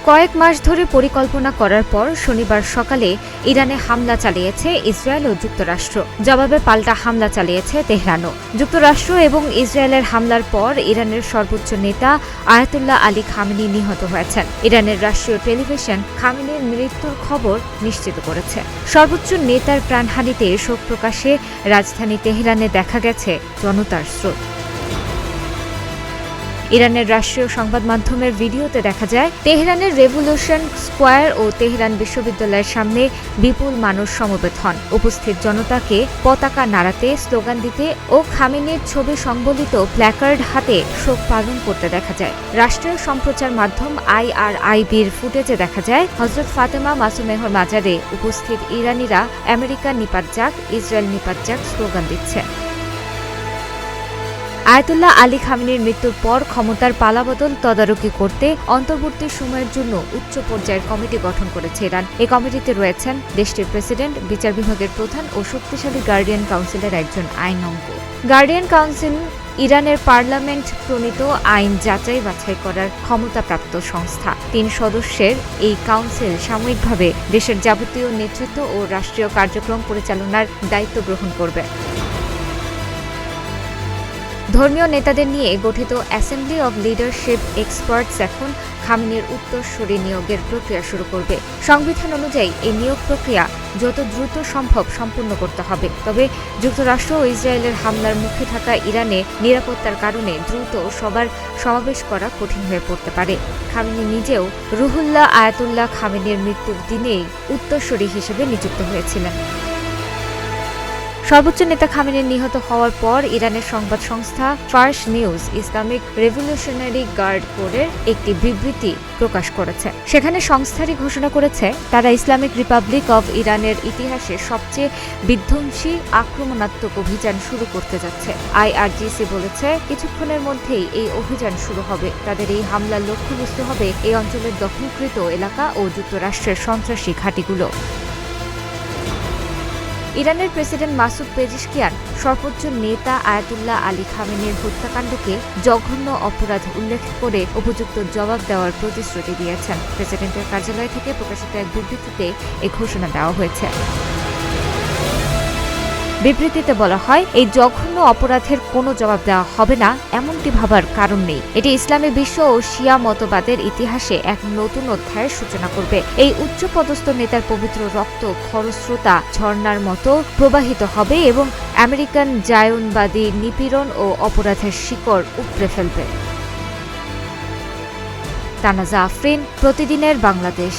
কয়েক মাস ধরে পরিকল্পনা করার পর শনিবার সকালে ইরানে হামলা চালিয়েছে ইসরায়েল ও যুক্তরাষ্ট্র। জবাবে পাল্টা হামলা চালিয়েছে তেহরানও। যুক্তরাষ্ট্র এবং ইসরায়েলের হামলার পর ইরানের সর্বোচ্চ নেতা আয়াতুল্লাহ আলী খামেনি নিহত হয়েছেন। ইরানের রাষ্ট্রীয় টেলিভিশন খামেনির মৃত্যুর খবর নিশ্চিত করেছে। সর্বোচ্চ নেতার প্রাণহানিতে শোক প্রকাশে রাজধানী তেহরানে দেখা গেছে জনতার স্রোত। ইরানের রাষ্ট্রীয় সংবাদ মাধ্যমের ভিডিওতে দেখা যায় তেহরানের রেভলিউশন স্কোয়ার ও তেহরান বিশ্ববিদ্যালয়ের সামনে বিপুল মানুষ সমবেত হন। উপস্থিত জনতাকে পতাকা নাড়াতে, স্লোগান দিতে ও খামেনির ছবি সংবলিত প্ল্যাকার্ড হাতে শোক পালন করতে দেখা যায়। রাষ্ট্রীয় সম্প্রচার মাধ্যম IRIBর ফুটেজে দেখা যায় হযরত ফাতেমা মাসুমেহর মাজারে উপস্থিত ইরানিরা আমেরিকা নিপাত যাক, ইসরায়েল নিপাত যাক স্লোগান দিচ্ছে। আয়াতুল্লাহ আলী খামেনির মৃত্যুর পর ক্ষমতার পালাবদল তদারকি করতে অন্তর্বর্তী সময়ের জন্য উচ্চ পর্যায়ের কমিটি গঠন করেছে ইরান। এই কমিটিতে রয়েছেন দেশটির প্রেসিডেন্ট, বিচার বিভাগের প্রধান ও শক্তিশালী গার্ডিয়ান কাউন্সিলের একজন আইনজ্ঞ। গার্ডিয়ান কাউন্সিল ইরানের পার্লামেন্ট প্রণীত আইন যাচাই বাছাই করার ক্ষমতাপ্রাপ্ত সংস্থা। ৩ সদস্যের এই কাউন্সিল সাময়িকভাবে দেশের যাবতীয় নেতৃত্ব ও রাষ্ট্রীয় কার্যক্রম পরিচালনার দায়িত্ব গ্রহণ করবে। ধর্মীয় নেতাদের নিয়ে গঠিত অ্যাসেম্বলি অব লিডারশিপ এক্সপার্টস এখন খামেনির উত্তরসূরি নিয়োগের প্রক্রিয়া শুরু করবে। সংবিধান অনুযায়ী এই নিয়োগ প্রক্রিয়া যত দ্রুত সম্ভব সম্পূর্ণ করতে হবে। তবে যুক্তরাষ্ট্র ও ইসরায়েলের হামলার মুখে থাকা ইরানে নিরাপত্তার কারণে দ্রুত সবার সমাবেশ করা কঠিন হয়ে পড়তে পারে। খামেনি নিজেও রুহুল্লাহ আয়াতুল্লাহ খামেনির মৃত্যুর দিনেই উত্তরসূরি হিসেবে নিযুক্ত হয়েছিলেন। সর্বোচ্চ নেতা খামেনি নিহত হওয়ার পর ইরানের সংবাদ সংস্থা Fars news Islamic revolutionary guard কোরের একটি বিবৃতি প্রকাশ করেছে। সেখানে সংস্থাটি ঘোষণা করেছে তারা ইসলামিক রিপাবলিক অব ইরানের ইতিহাসে সবচেয়ে বিধ্বংসী আক্রমণাত্মক অভিযান শুরু করতে যাচ্ছে। IRGC বলেছে কিছুক্ষণের মধ্যেই এই অভিযান শুরু হবে। তাদের এই হামলার লক্ষ্যবস্তু হবে এই অঞ্চলের দখলকৃত এলাকা ও যুক্তরাষ্ট্রের সন্ত্রাসী ঘাঁটিগুলো। ইরানের প্রেসিডেন্ট মাসুদ পেজিশকিয়ান সর্বোচ্চ নেতা আয়াতুল্লাহ আলী খামেনির হত্যাকাণ্ডকে জঘন্য অপরাধ উল্লেখ করে উপযুক্ত জবাব দেওয়ার প্রতিশ্রুতি দিয়েছেন। প্রেসিডেন্টের কার্যালয় থেকে প্রকাশিত এক বিবৃতিতে এই ঘোষণা দেওয়া হয়েছে। বিবৃতিতে বলা হয়, এই জঘন্য অপরাধের কোনো জবাব দেওয়া হবে না এমনটি ভাবার কারণ নেই। এটি ইসলামী বিশ্ব ও শিয়া মতবাদের ইতিহাসে এক নতুন অধ্যায়ের সূচনা করবে। এই উচ্চপদস্থ নেতার পবিত্র রক্ত খরস্রোতা ঝর্ণার মতো প্রবাহিত হবে এবং আমেরিকান জায়নবাদী নিপীড়ন ও অপরাধের শিকড় উপড়ে ফেলবে। তানাজা আফরিন, প্রতিদিনের বাংলাদেশ।